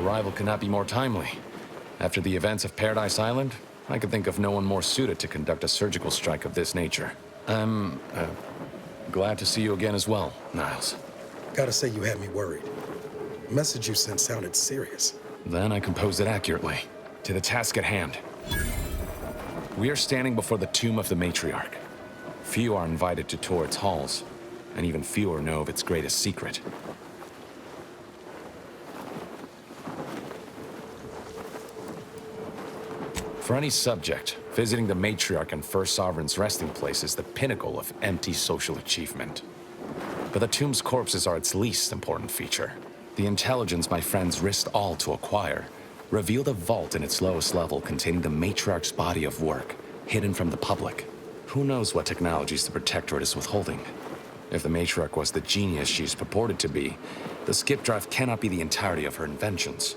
arrival could not be more timely. After the events of Paradise Island, I could think of no one more suited to conduct a surgical strike of this nature. I'm glad to see you again as well, Niles. Gotta say you had me worried. The message you sent sounded serious. Then I composed it accurately. To the task at hand. We are standing before the tomb of the matriarch. Few are invited to tour its halls, and even fewer know of its greatest secret. For any subject, visiting the matriarch and first sovereign's resting place is the pinnacle of empty social achievement. But the tomb's corpses are its least important feature. The intelligence my friends risked all to acquire revealed a vault in its lowest level containing the matriarch's body of work, hidden from the public. Who knows what technologies the Protectorate is withholding? If the matriarch was the genius she's purported to be, the skip drive cannot be the entirety of her inventions.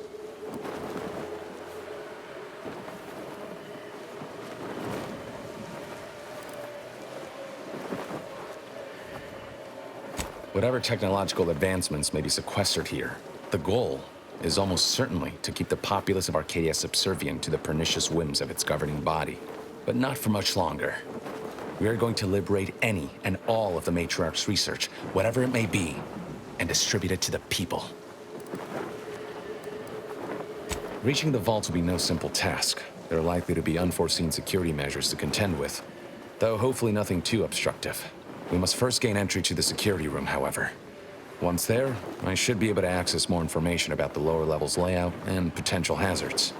Whatever technological advancements may be sequestered here, the goal is almost certainly to keep the populace of Arcadia subservient to the pernicious whims of its governing body. But not for much longer. We are going to liberate any and all of the matriarch's research, whatever it may be, and distribute it to the people. Reaching the vault will be no simple task. There are likely to be unforeseen security measures to contend with, though hopefully nothing too obstructive. We must first gain entry to the security room, however. Once there, I should be able to access more information about the lower level's layout and potential hazards.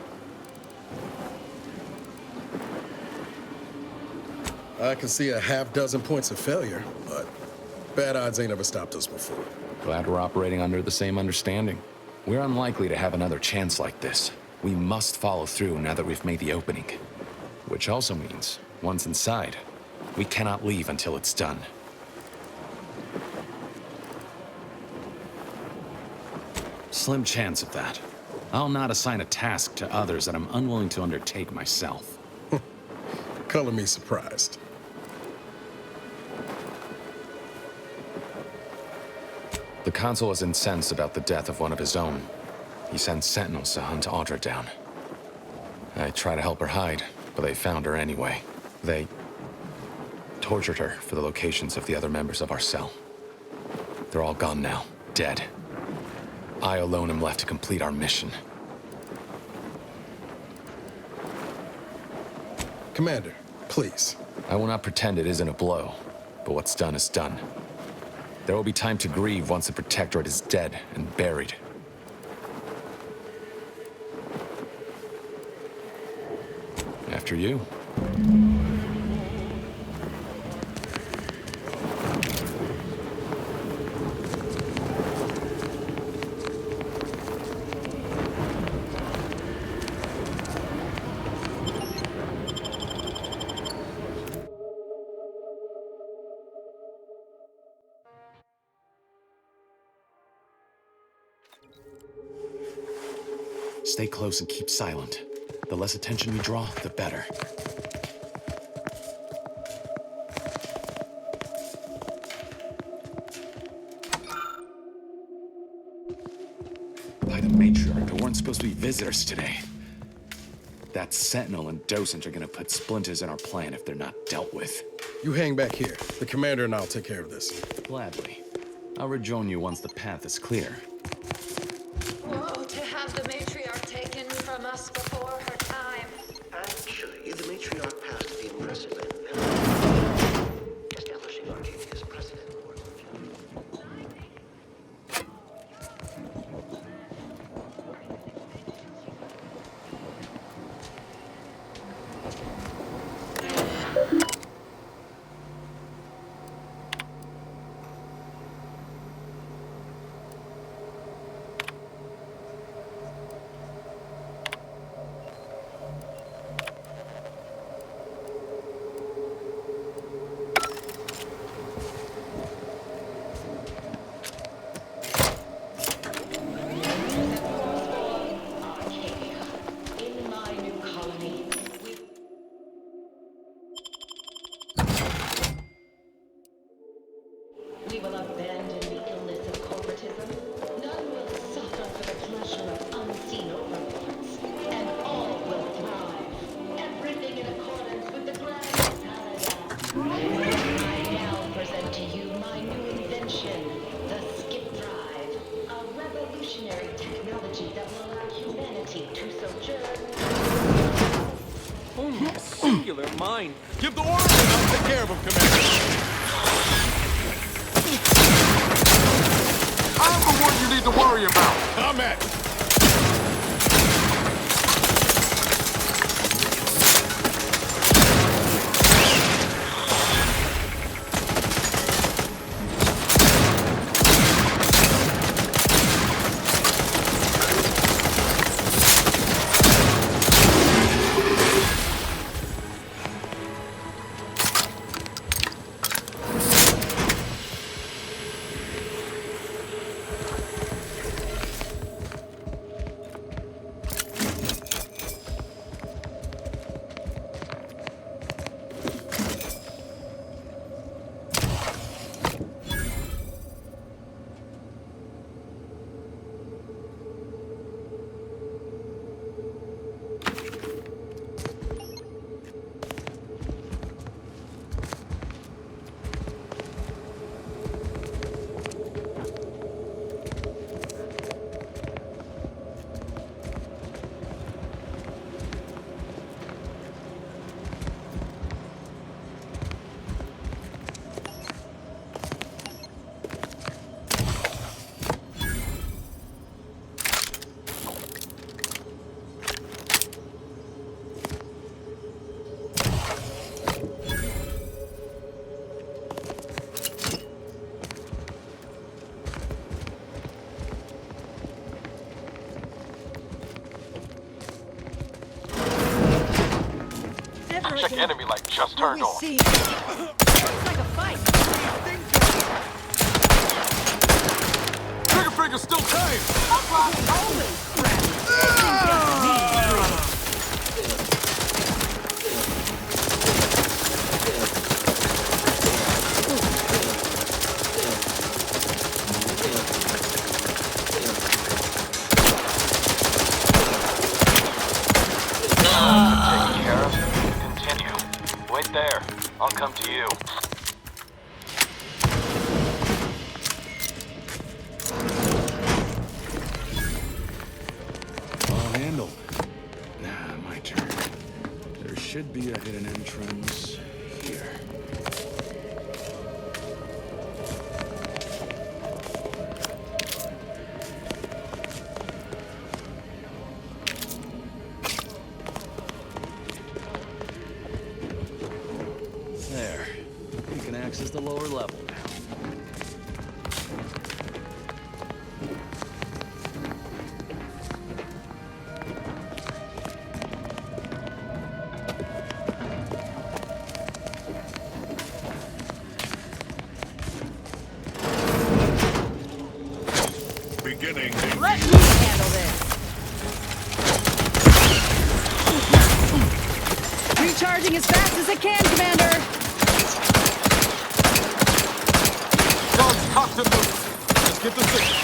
I can see a half-dozen points of failure, but bad odds ain't ever stopped us before. Glad we're operating under the same understanding. We're unlikely to have another chance like this. We must follow through now that we've made the opening. Which also means, once inside, we cannot leave until it's done. Slim chance of that. I'll not assign a task to others that I'm unwilling to undertake myself. Color me surprised. The consul is incensed about the death of one of his own. He sends sentinels to hunt Audra down. I try to help her hide, but they found her anyway. They tortured her for the locations of the other members of our cell. They're all gone now, dead. I alone am left to complete our mission. Commander, please. I will not pretend it isn't a blow, but what's done is done. There will be time to grieve once the Protectorate is dead and buried. After you. Stay close and keep silent. The less attention we draw, the better. By the matriarch, there weren't supposed to be visitors today. That sentinel and docent are gonna put splinters in our plan if they're not dealt with. You hang back here. The commander and I'll take care of this. Gladly. I'll rejoin you once the path is clear. Woe to have the matriarch taken from us before her time. Actually, the matriarch passed the impressive establishing Arcadia's precedent. We will abandon the illness of corporatism. None will suffer for the pleasure of unseen singular mind. Give the order and I'll take care of him, Commander. I'm the one you need to worry about. Combat! Check enemy light just turned on. See. Looks like a fight. Trigger finger's still tight. Taken care of. Continue. Wait there. I'll come to you. All handled. Nah, my turn. There should be a hidden entrance here. There. You can access the lower level now. Beginning. Let me handle this. Recharging as fast as I can, Commander. Guns cocked and loose. Let's get the signal.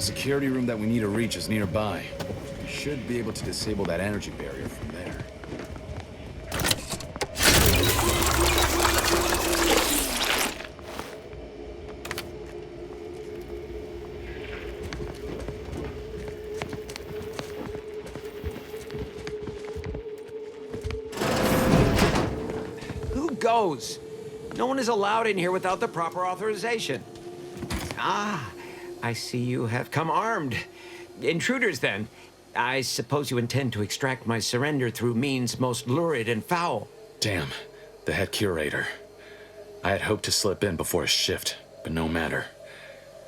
security room that we need to reach is nearby. We should be able to disable that energy barrier from there. Who goes? No one is allowed in here without the proper authorization. Ah, I see you have come armed. Intruders, then. I suppose you intend to extract my surrender through means most lurid and foul. Damn, the head curator. I had hoped to slip in before his shift, but no matter.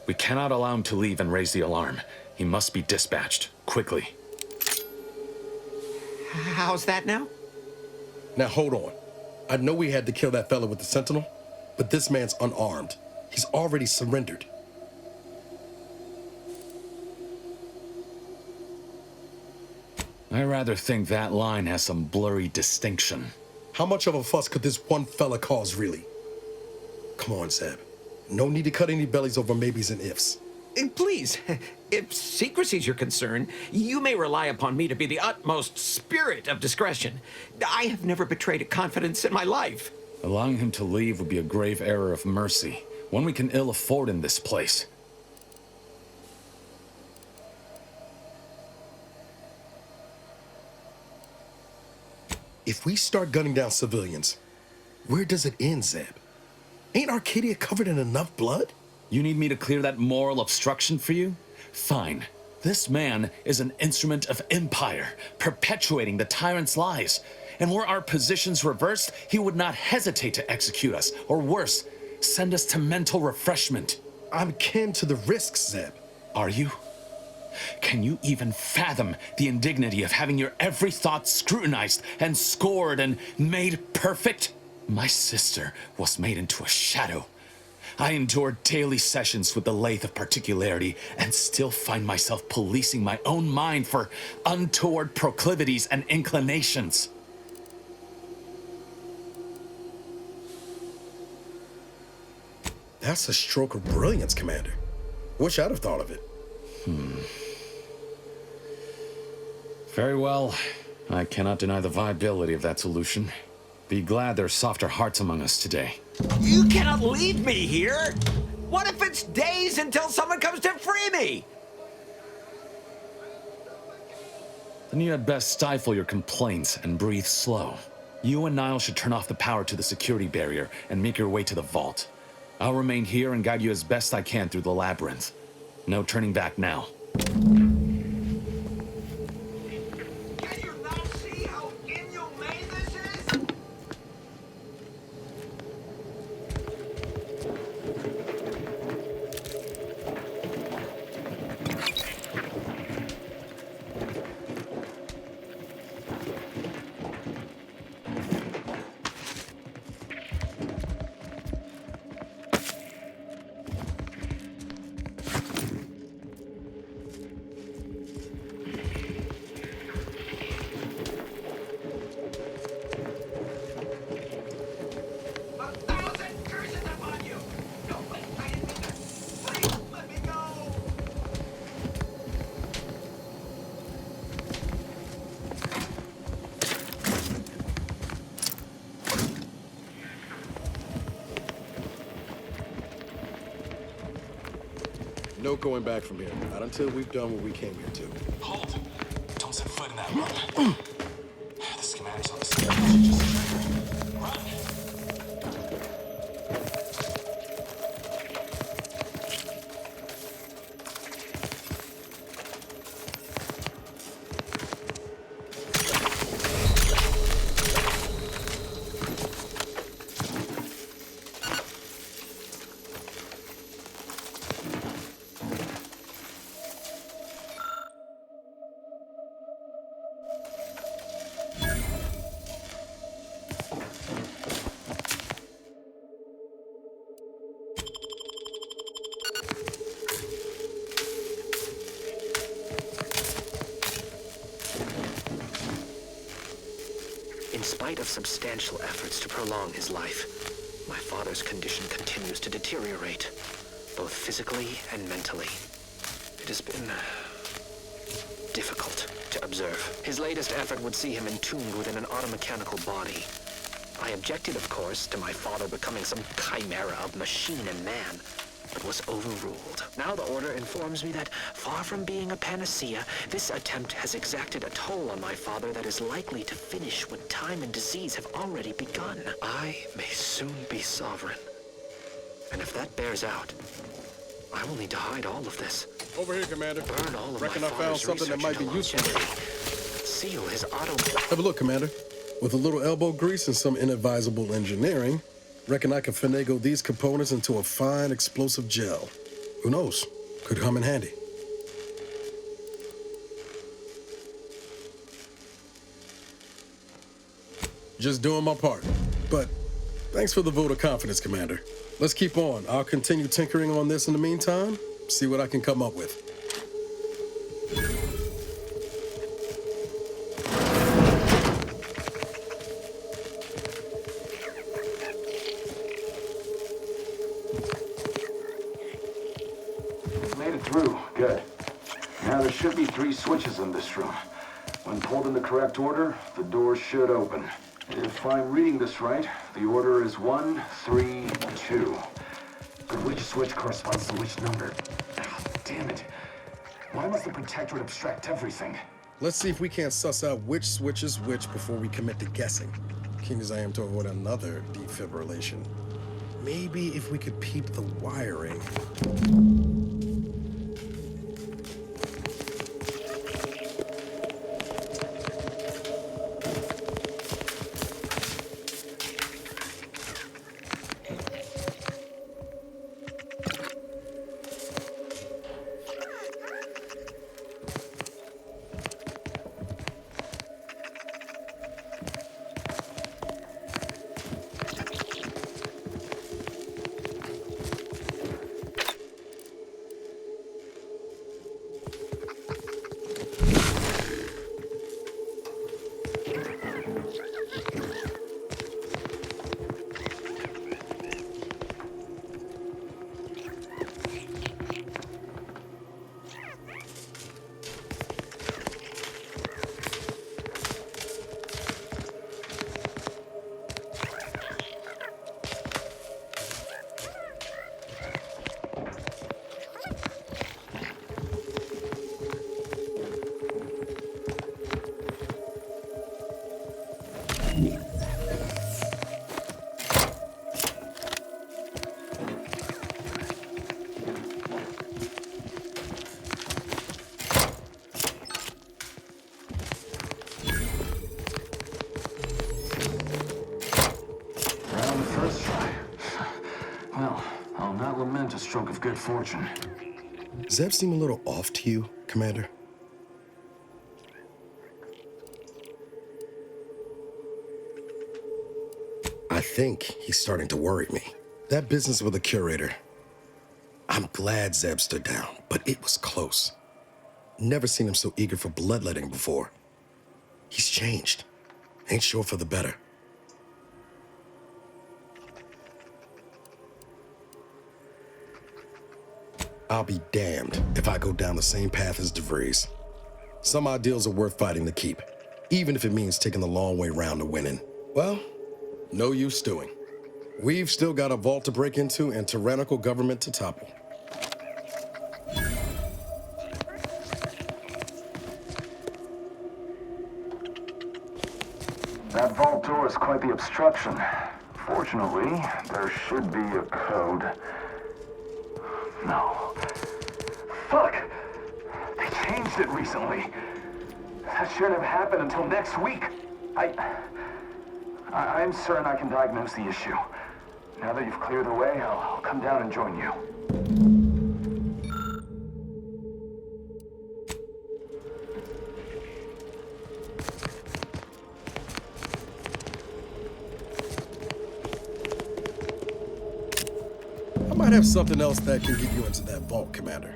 We cannot allow him to leave and raise the alarm. He must be dispatched, quickly. How's that now? Now hold on. I know we had to kill that fella with the Sentinel, but this man's unarmed. He's already surrendered. I rather think that line has some blurry distinction. How much of a fuss could this one fella cause, really? Come on, Zeb. No need to cut any bellies over maybes and ifs. Please, if secrecy's your concern, you may rely upon me to be the utmost spirit of discretion. I have never betrayed a confidence in my life. Allowing him to leave would be a grave error of mercy, one we can ill afford in this place. If we start gunning down civilians, where does it end, Zeb? Ain't Arcadia covered in enough blood? You need me to clear that moral obstruction for you? Fine. This man is an instrument of empire, perpetuating the tyrant's lies. And were our positions reversed, he would not hesitate to execute us, or worse, send us to mental refreshment. I'm kin to the risks, Zeb. Are you? Can you even fathom the indignity of having your every thought scrutinized and scored and made perfect? My sister was made into a shadow. I endured daily sessions with the lathe of particularity and still find myself policing my own mind for untoward proclivities and inclinations. That's a stroke of brilliance, Commander. Wish I'd have thought of it. Very well. I cannot deny the viability of that solution. Be glad there are softer hearts among us today. You cannot leave me here! What if it's days until someone comes to free me? Then you had best stifle your complaints and breathe slow. You and Niall should turn off the power to the security barrier and make your way to the vault. I'll remain here and guide you as best I can through the labyrinth. No turning back now. Can you not see how inhumane this is? No going back from here. Not until we've done what we came here to. Hold! Don't set foot in that room. The schematic's on the side. Run! In spite of substantial efforts to prolong his life, my father's condition continues to deteriorate, both physically and mentally. It has been difficult to observe. His latest effort would see him entombed within an automechanical body. I objected, of course, to my father becoming some chimera of machine and man, but was overruled. Now the Order informs me that, far from being a panacea, this attempt has exacted a toll on my father that is likely to finish when time and disease have already begun. I may soon be sovereign. And if that bears out, I will need to hide all of this. Over here, Commander. Burn all of Reckon my I found father's something that might research be into useful. longevity. Seal his auto... Have a look, Commander. With a little elbow grease and some inadvisable engineering, reckon I can finagle these components into a fine explosive gel. Who knows? Could come in handy. Just doing my part. But thanks for the vote of confidence, Commander. Let's keep on. I'll continue tinkering on this in the meantime, see what I can come up with. Made it through. Good. Now there should be 3 switches in this room. When pulled in the correct order, the door should open. If I'm reading this right, the order is 1, 3, 2. But which switch corresponds to which number? Ah, damn it. Why must the Protectorate abstract everything? Let's see if we can't suss out which switch is which before we commit to guessing. Keen as I am to avoid another defibrillation. Maybe if we could peep the wiring. A stroke of good fortune. Zeb seem a little off to you, Commander? I think he's starting to worry me. That business with the curator. I'm glad Zeb stood down, but it was close. Never seen him so eager for bloodletting before. He's changed. Ain't sure for the better. I'll be damned if I go down the same path as DeVries. Some ideals are worth fighting to keep, even if it means taking the long way round to winning. Well, no use stewing. We've still got a vault to break into and tyrannical government to topple. That vault door is quite the obstruction. Fortunately, there should be a code. No. Fuck! They changed it recently. That shouldn't have happened until next week. I'm certain I can diagnose the issue. Now that you've cleared the way, I'll come down and join you. I might have something else that can get you into that vault, Commander.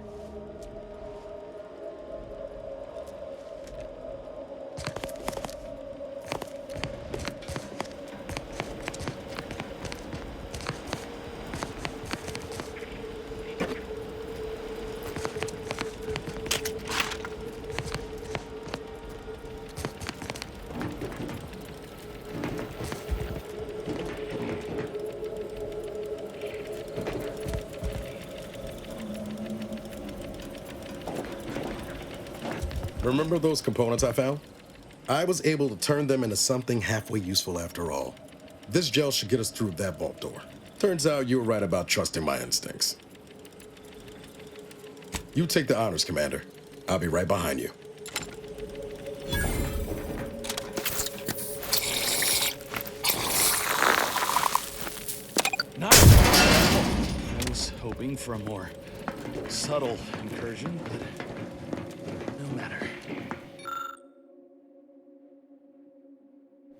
Remember those components I found? I was able to turn them into something halfway useful after all. This gel should get us through that vault door. Turns out you were right about trusting my instincts. You take the honors, Commander. I'll be right behind you. Nice. I was hoping for a more subtle incursion, but no matter.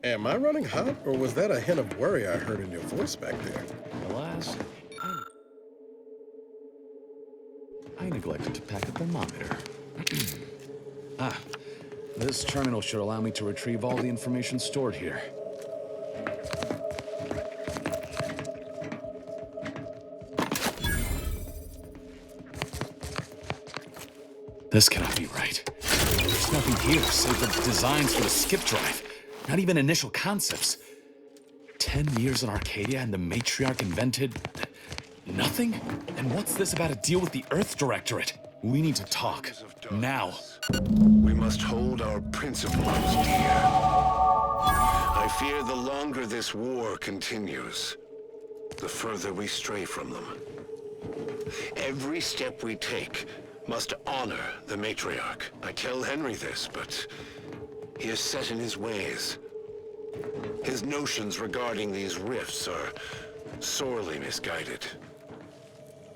Am I running hot, or was that a hint of worry I heard in your voice back there? Alas, I neglected to pack a thermometer. This terminal should allow me to retrieve all the information stored here. This cannot be right. There's nothing here save the designs for the skip drive. Not even initial concepts. 10 years in Arcadia and the matriarch invented nothing? And what's this about a deal with the Earth Directorate? We need to talk. Now. We must hold our principles dear. I fear the longer this war continues, the further we stray from them. Every step we take must honor the matriarch. I tell Henry this, but he is set in his ways. His notions regarding these rifts are sorely misguided.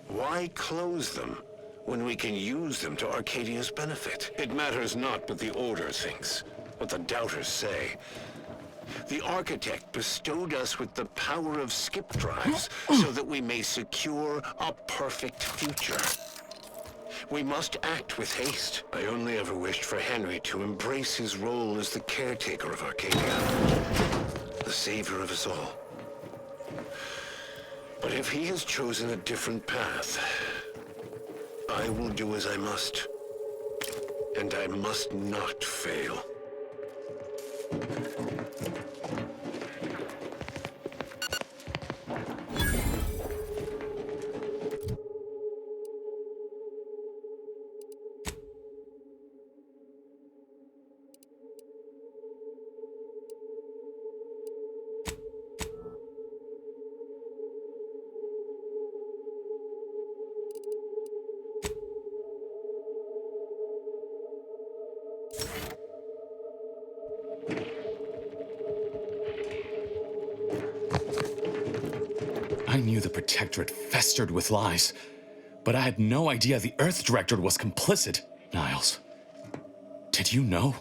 Why close them when we can use them to Arcadia's benefit? It matters not what the Order thinks, what the doubters say. The Architect bestowed us with the power of skip drives so that we may secure a perfect future. We must act with haste. I only ever wished for Henry to embrace his role as the caretaker of Arcadia, the savior of us all. But if he has chosen a different path, I will do as I must. And I must not fail. I knew the Protectorate festered with lies, but I had no idea the Earth Directorate was complicit. Niles, did you know?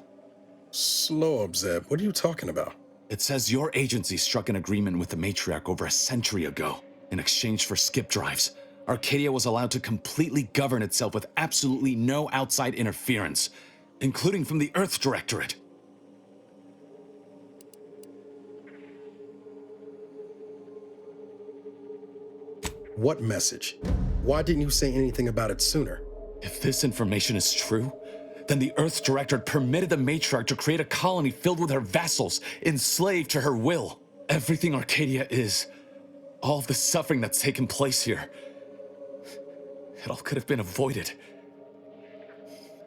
Slow up, Zeb. What are you talking about? It says your agency struck an agreement with the Matriarch over a century ago. In exchange for skip drives, Arcadia was allowed to completely govern itself with absolutely no outside interference, including from the Earth Directorate. What message? Why didn't you say anything about it sooner? If this information is true, then the Earth Directorate permitted the Matriarch to create a colony filled with her vassals, enslaved to her will. Everything Arcadia is, all of the suffering that's taken place here, it all could have been avoided.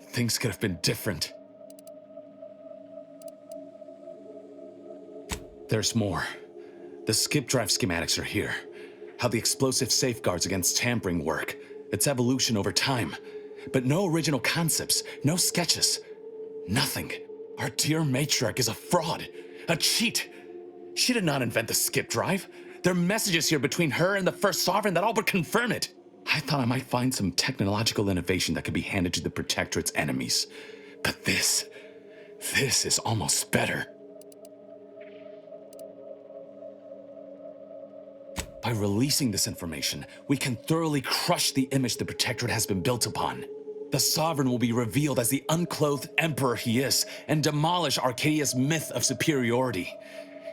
Things could have been different. There's more. The skip drive schematics are here. How the explosive safeguards against tampering work, its evolution over time. But no original concepts, no sketches, nothing. Our dear matriarch is a fraud, a cheat. She did not invent the skip drive. There are messages here between her and the First Sovereign that all but confirm it. I thought I might find some technological innovation that could be handed to the Protectorate's enemies. But this is almost better. By releasing this information, we can thoroughly crush the image the Protectorate has been built upon. The Sovereign will be revealed as the unclothed emperor he is, and demolish Arcadia's myth of superiority.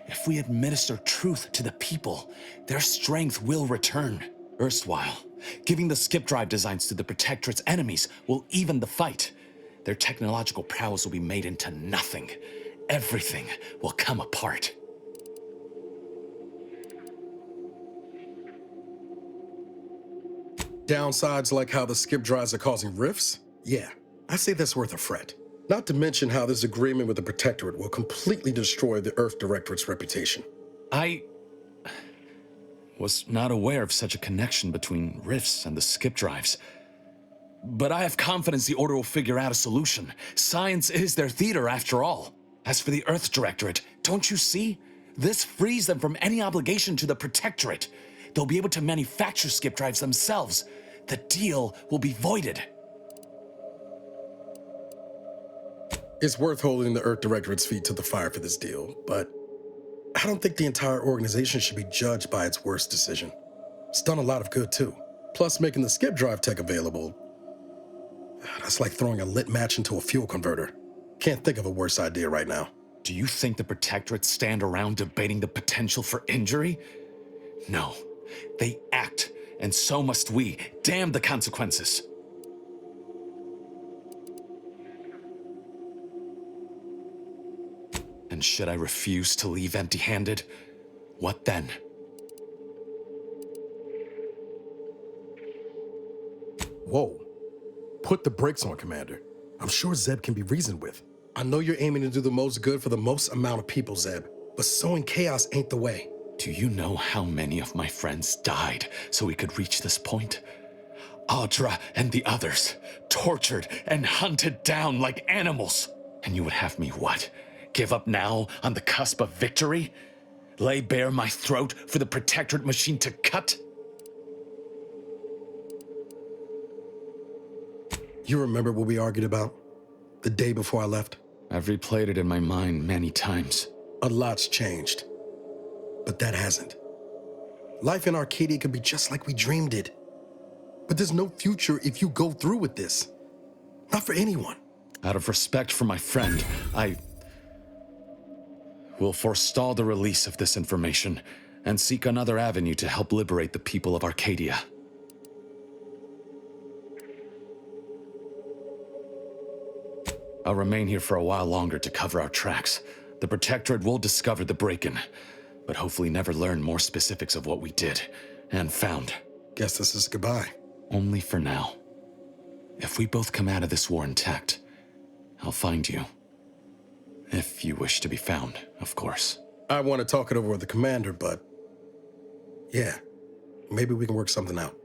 If we administer truth to the people, their strength will return. Erstwhile, giving the skip drive designs to the Protectorate's enemies will even the fight. Their technological prowess will be made into nothing. Everything will come apart. Downsides like how the skip drives are causing rifts? Yeah, I say that's worth a fret. Not to mention how this agreement with the Protectorate will completely destroy the Earth Directorate's reputation. I was not aware of such a connection between rifts and the skip drives. But I have confidence the Order will figure out a solution. Science is their theater, after all. As for the Earth Directorate, don't you see? This frees them from any obligation to the Protectorate. They'll be able to manufacture skip drives themselves. The deal will be voided. It's worth holding the Earth Directorate's feet to the fire for this deal, but I don't think the entire organization should be judged by its worst decision. It's done a lot of good, too. Plus, making the skip drive tech available, that's like throwing a lit match into a fuel converter. Can't think of a worse idea right now. Do you think the Protectorate stand around debating the potential for injury? No. They act, and so must we. Damn the consequences. And should I refuse to leave empty-handed? What then? Whoa. Put the brakes on, Commander. I'm sure Zeb can be reasoned with. I know you're aiming to do the most good for the most amount of people, Zeb, but sowing chaos ain't the way. Do you know how many of my friends died so we could reach this point? Audra and the others, tortured and hunted down like animals. And you would have me what? Give up now on the cusp of victory? Lay bare my throat for the Protectorate machine to cut? You remember what we argued about the day before I left? I've replayed it in my mind many times. A lot's changed, but that hasn't. Life in Arcadia could be just like we dreamed it. But there's no future if you go through with this. Not for anyone. Out of respect for my friend, I will forestall the release of this information and seek another avenue to help liberate the people of Arcadia. I'll remain here for a while longer to cover our tracks. The Protectorate will discover the break-in, but hopefully never learn more specifics of what we did and found. Guess this is goodbye. Only for now. If we both come out of this war intact, I'll find you. If you wish to be found, of course. I want to talk it over with the commander, but yeah, maybe we can work something out.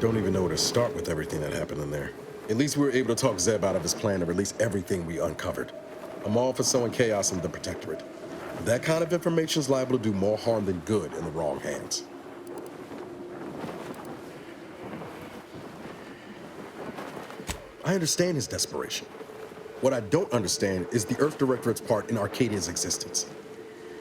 Don't even know where to start with everything that happened in there. At least we were able to talk Zeb out of his plan to release everything we uncovered. I'm all for sowing chaos in the Protectorate. That kind of information is liable to do more harm than good in the wrong hands. I understand his desperation. What I don't understand is the Earth Directorate's part in Arcadia's existence.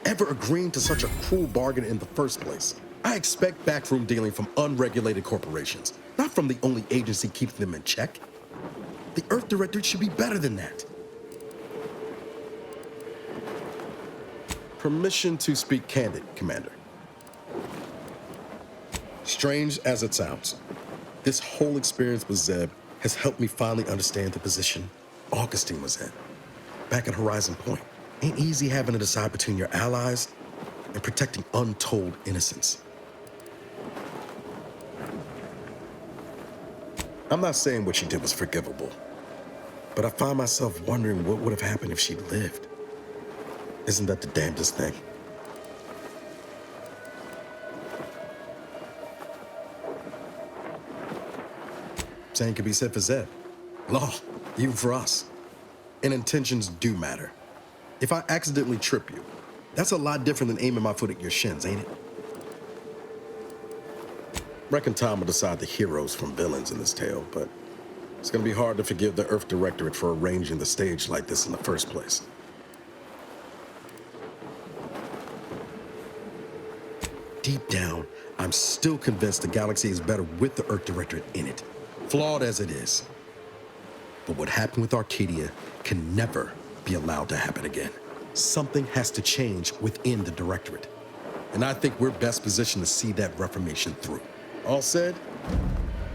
Ever agreeing to such a cruel bargain in the first place? I expect backroom dealing from unregulated corporations, not from the only agency keeping them in check. The Earth Directorate should be better than that. Permission to speak candid, Commander. Strange as it sounds, this whole experience with Zeb has helped me finally understand the position Augustine was in. Back at Horizon Point, ain't easy having to decide between your allies and protecting untold innocence. I'm not saying what she did was forgivable, but I find myself wondering what would have happened if she lived. Isn't that the damnedest thing? Same could be said for Zeb. Law, even for us. And intentions do matter. If I accidentally trip you, that's a lot different than aiming my foot at your shins, ain't it? Reckon time will decide the heroes from villains in this tale, but it's gonna be hard to forgive the Earth Directorate for arranging the stage like this in the first place. Deep down, I'm still convinced the galaxy is better with the Earth Directorate in it, flawed as it is. But what happened with Arcadia can never be allowed to happen again. Something has to change within the Directorate, and I think we're best positioned to see that reformation through. All said,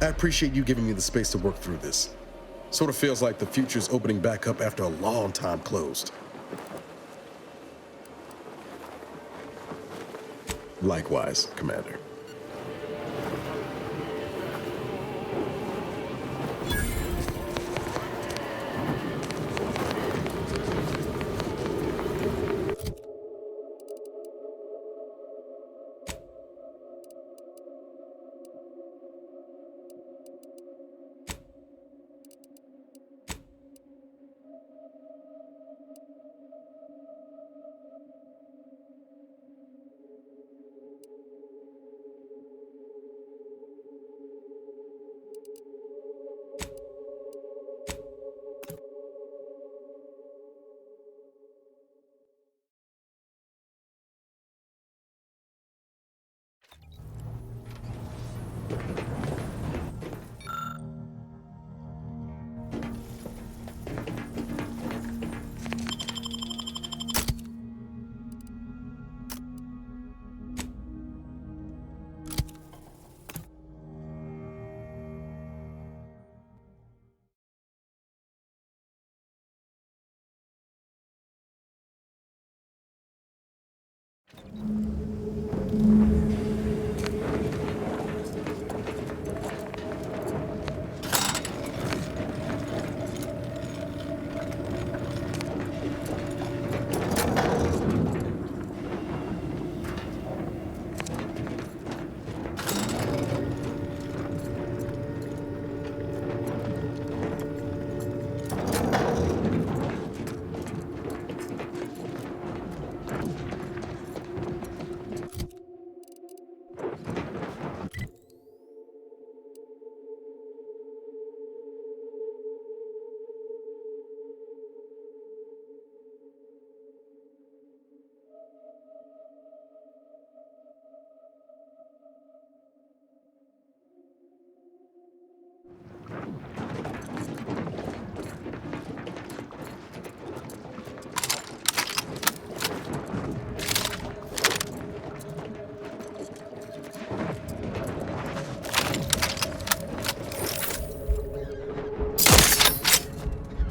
I appreciate you giving me the space to work through this. Sort of feels like the future's opening back up after a long time closed. Likewise, Commander.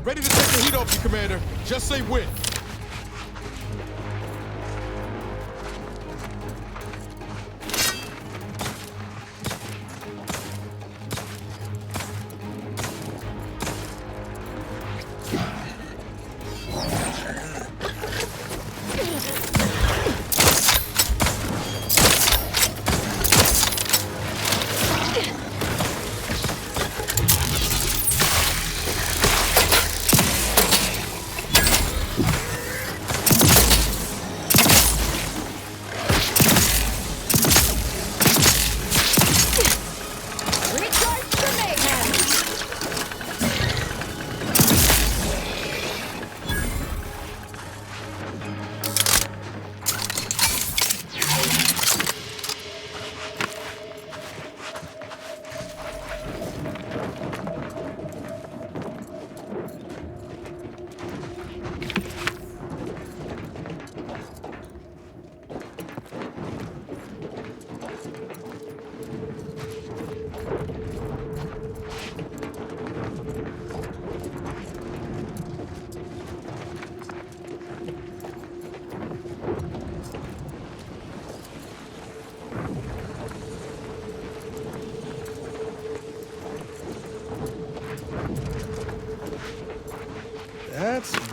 Ready to take the heat off you, Commander. Just say when.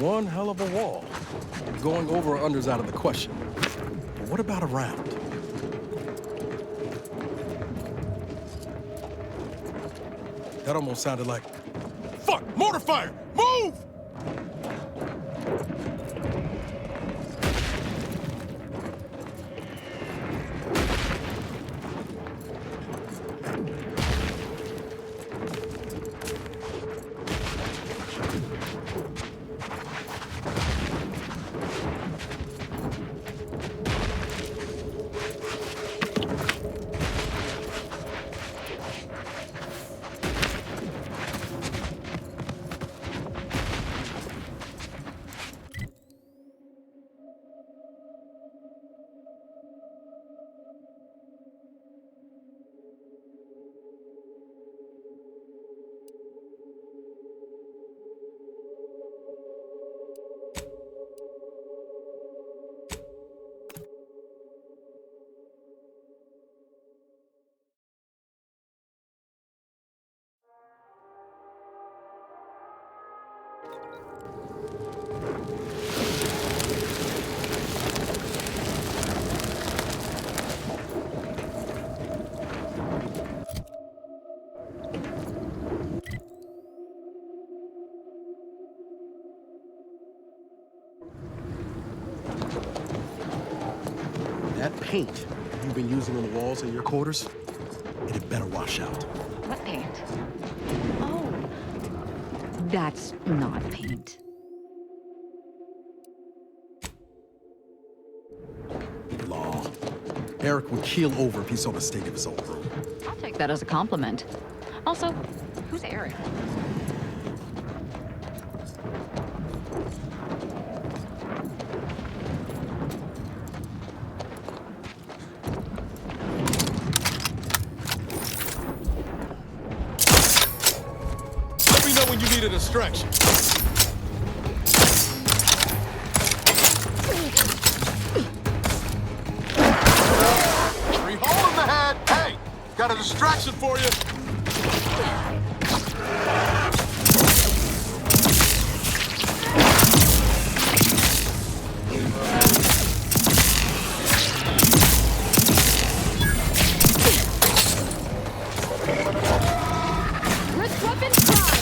one hell of a wall. Going over or under's out of the question. But what about around? That almost sounded like... Fuck! Mortar fire! Move! That paint you've been using on the walls in your quarters, it had better wash out. What paint? Oh, that's not paint. Law. Eric would keel over if he saw the state of his old room. I'll take that as a compliment. Also, who's Eric? Let me know when you need a distraction. Three hole in the head. Hey, got a distraction for you. Wrist weapon prime!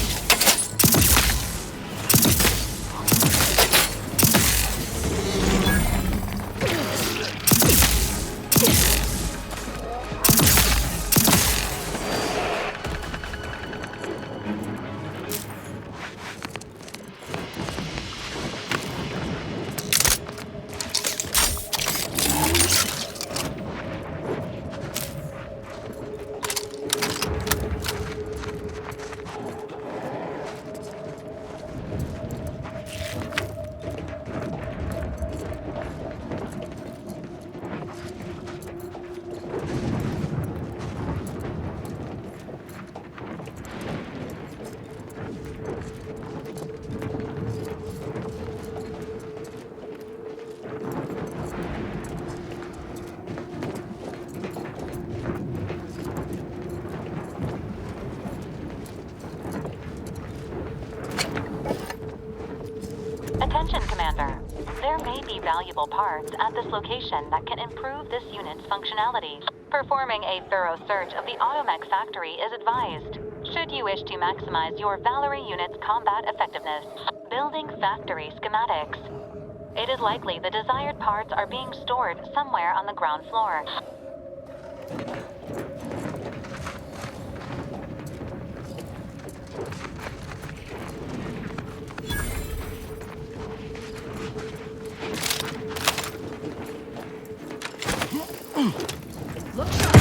Attention, Commander. There may be valuable parts at this location that can improve this unit's functionality. Performing a thorough search of the Automech factory is advised, should you wish to maximize your Valerie unit's combat effectiveness. Building factory schematics. It is likely the desired parts are being stored somewhere on the ground floor. Look sharp!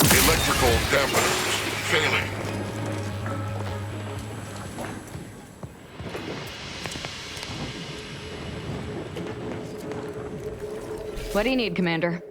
Electrical dampeners failing. What do you need, Commander?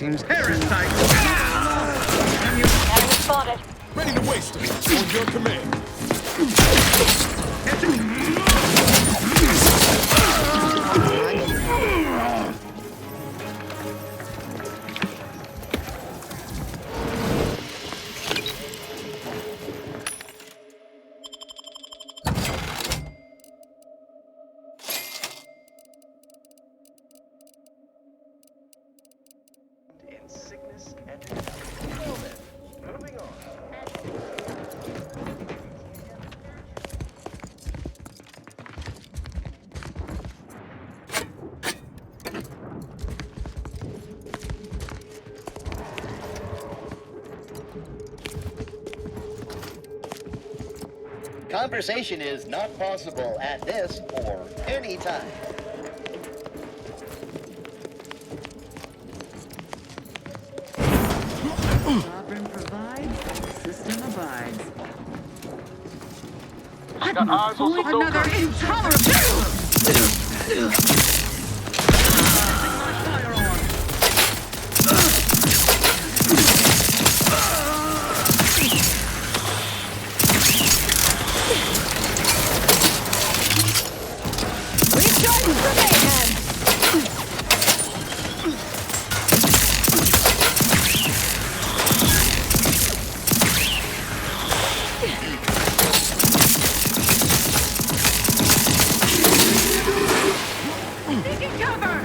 seems parasite. Enemy spotted. Ready to waste them. On your command. In sickness and health. Well then, moving on. Conversation is not possible at this or any time. Sovereign provides, system abides. I got eyes on some Another intolerable! Recharging for mayhem! Taking cover!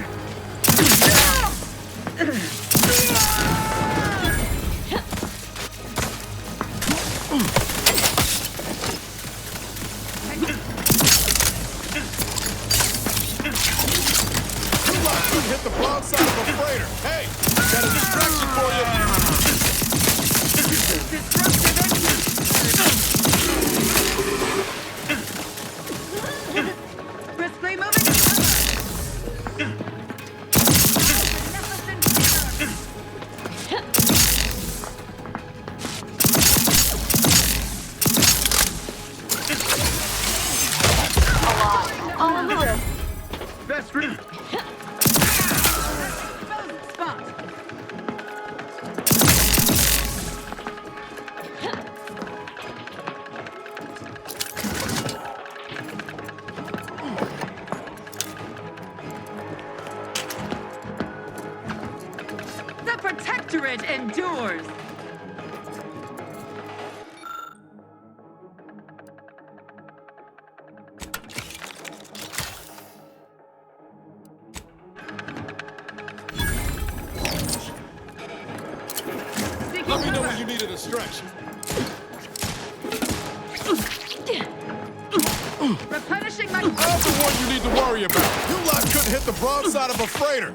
Hit the broadside of a freighter. Hey, got a distraction for Disruptive briskly moving to cover! All on the wrist. Best route. Spot! The Protectorate endures! Let me know when you need a distraction. Replenishing my... I'm the one you need to worry about. You lot couldn't hit the broadside of a freighter.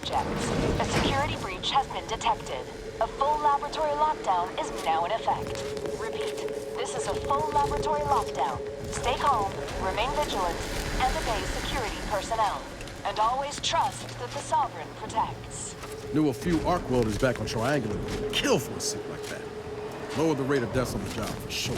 subjects. A security breach has been detected. A full laboratory lockdown is now in effect. Repeat, this is a full laboratory lockdown. Stay calm, remain vigilant, and obey security personnel. And always trust that the Sovereign protects. Knew a few arc welders back on Triangular who would kill for a suit like that. Lower the rate of deaths on the job for sure.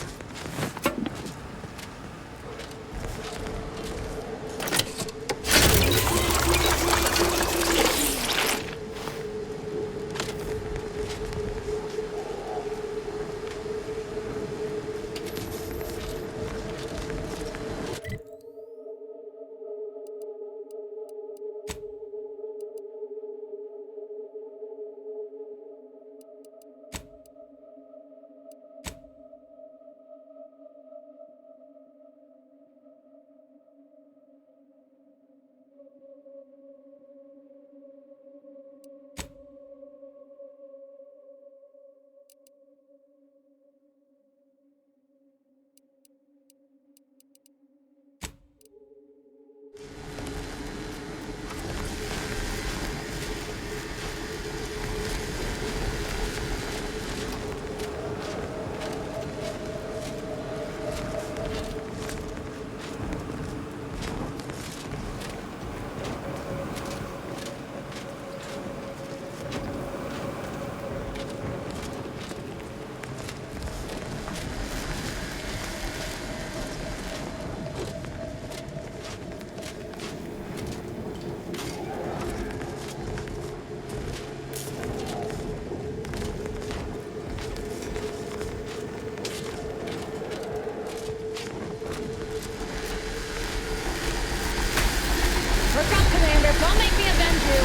Don't make me avenge you!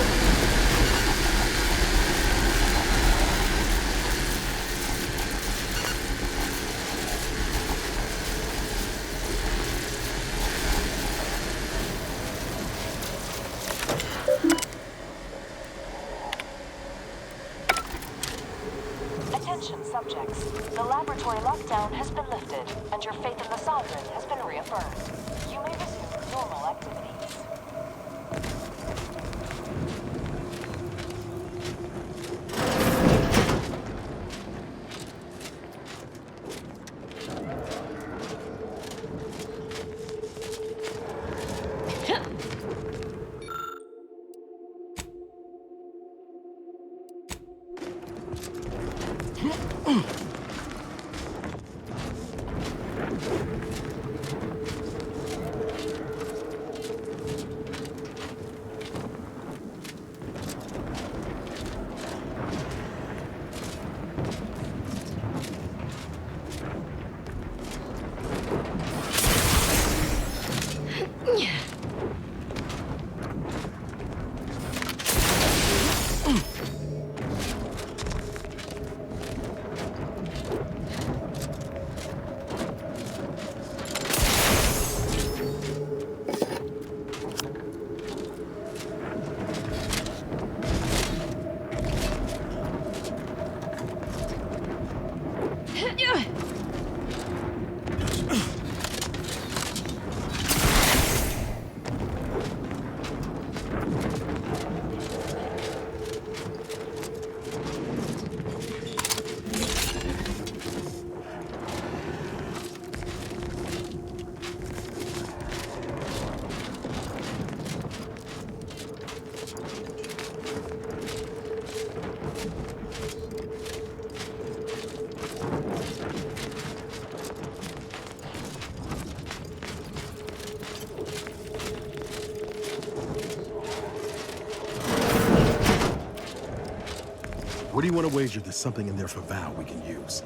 Attention subjects. The laboratory lockdown has been lifted, and your faith in the Sovereign has been reaffirmed. You may resume normal activities. What do you want to wager there's something in there for Val we can use?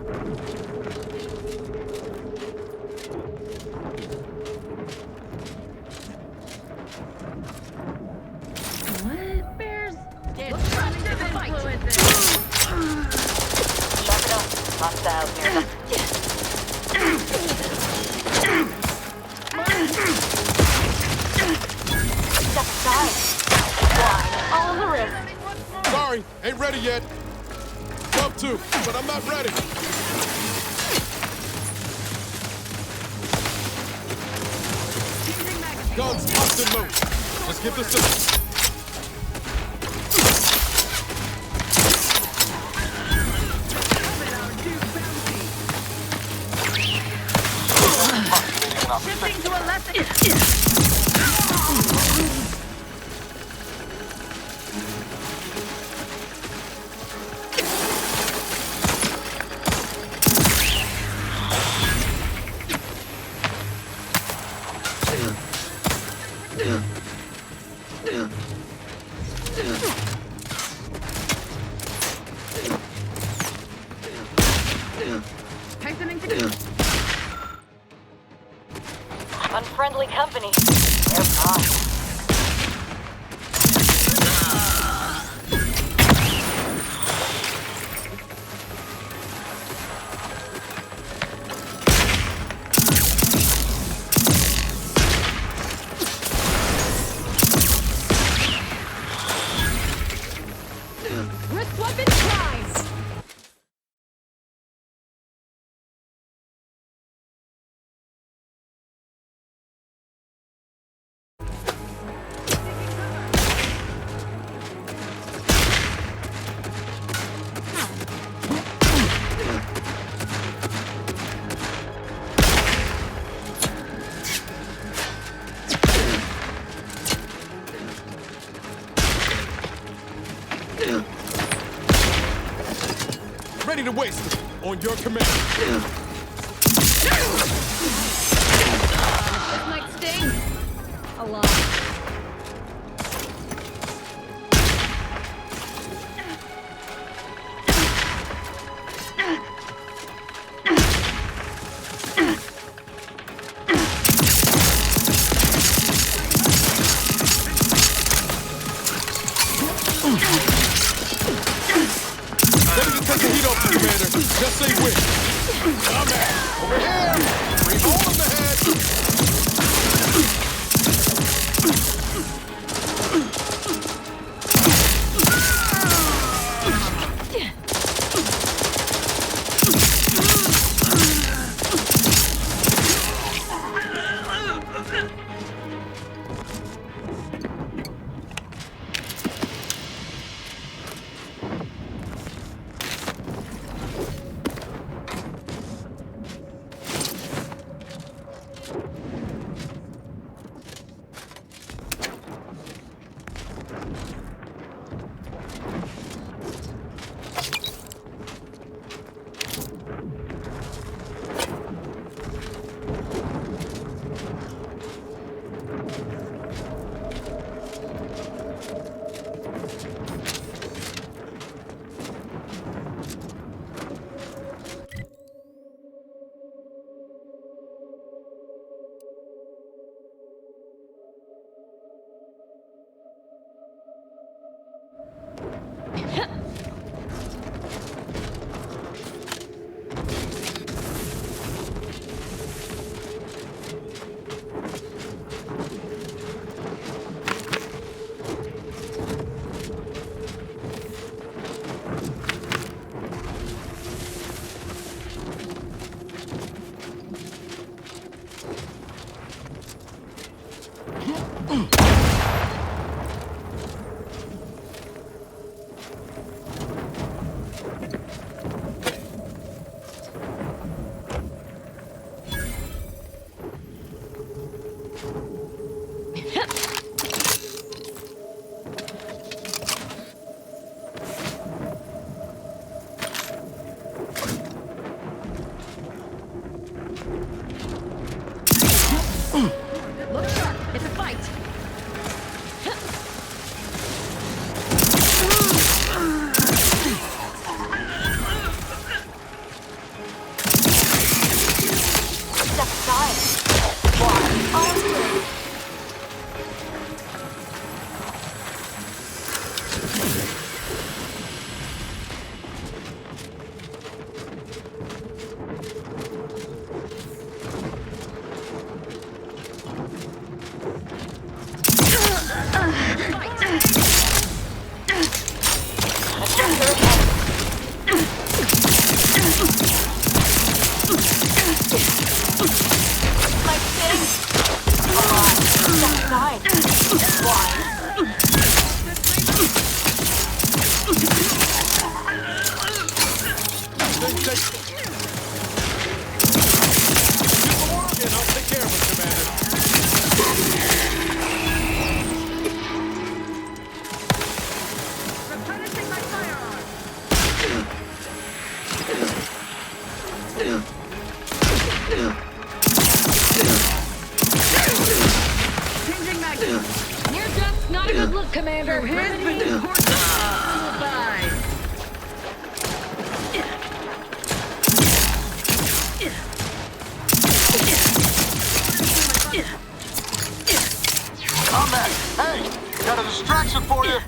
What? Bears? Destructive influences. Sharp it up. Hostiles near us. Step aside. Why? All the risk. Sorry, ain't ready yet. Love to, but I'm not ready. Guns locked and loaded. Let's get this in. Shifting to a lesson. Unfriendly company. They're fine. Wrist weapon prime. Ready to waste it. On your command. This might sting. A lot. Ready to take the heat off, Commander. Just say when. Come at. Over here. Bring hole in the head. Changing magnet. Near death's not a good look, Commander. Has been simplified. Combat! Hey! Got a distraction for you!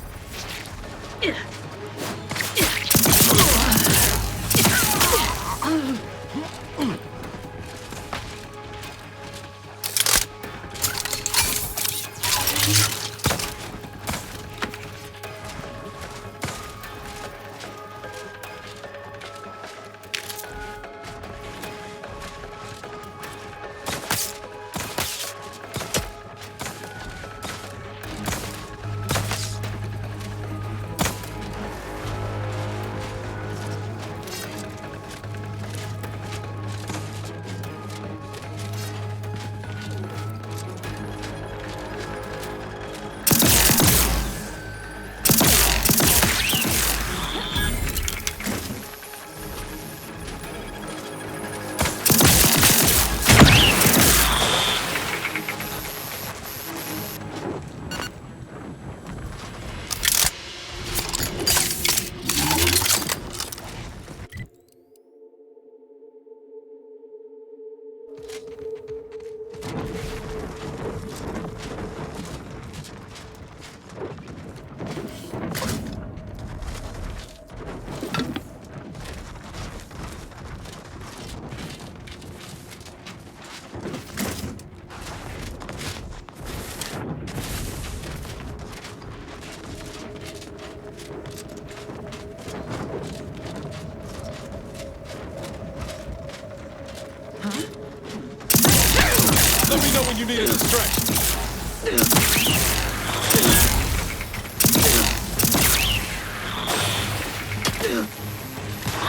Let me know when you need a distraction.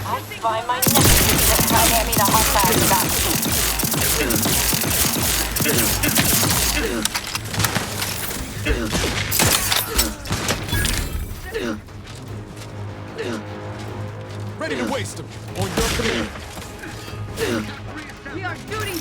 I'll find my next that try to hand me the hostile Ready to waste them. On your command. We are shooting.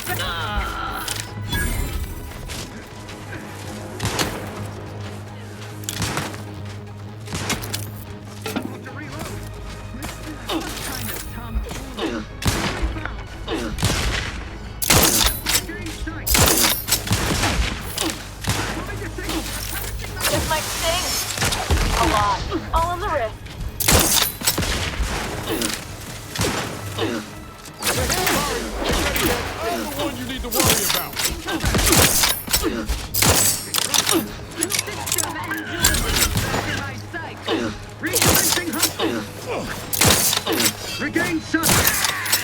This might sting. A lot. All in the wrist. I'm the one you need to worry about. Recommencing hustle. Regain shot.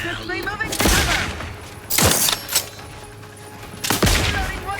Just be moving to cover. Reloading one.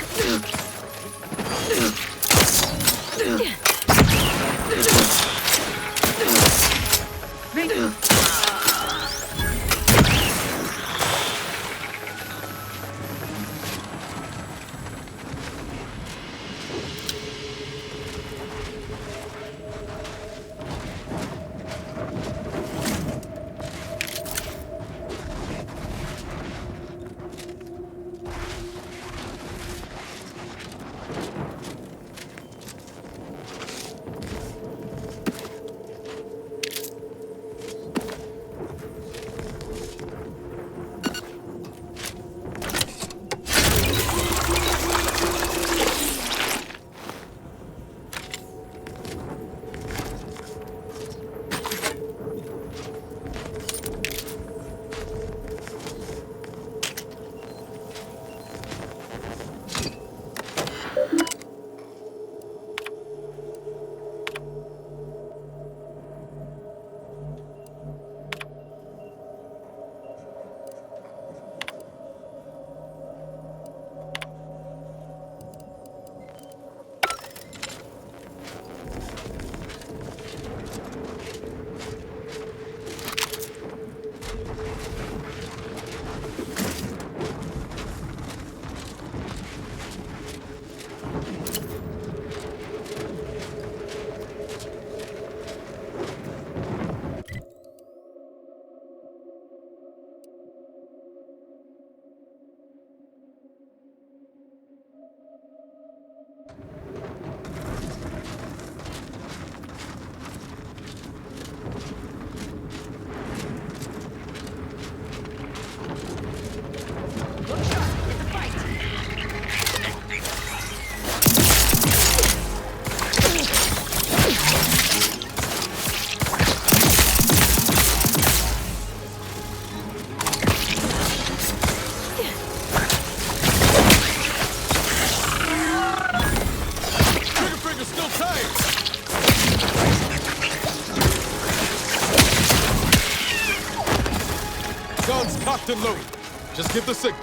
and loaded. Just give the signal.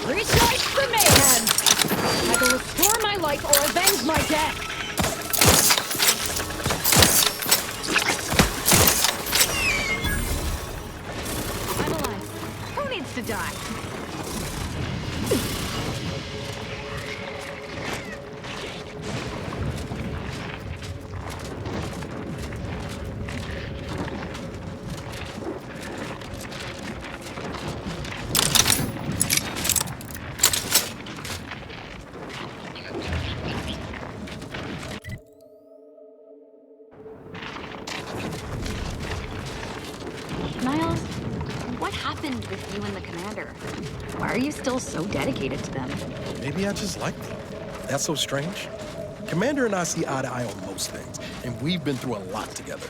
Recharge the mayhem! I will restore my life or avenge my death! I'm alive. Who needs to die? Niles, what happened with you and the commander? Why are you still so dedicated to them? Maybe I just like them. That's so strange. Commander and I see eye to eye on most things, and we've been through a lot together.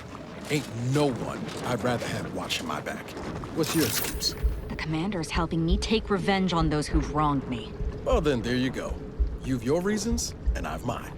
Ain't no one I'd rather have watching my back. What's your excuse? The commander's helping me take revenge on those who've wronged me. Well, then, there you go. You've your reasons, and I've mine.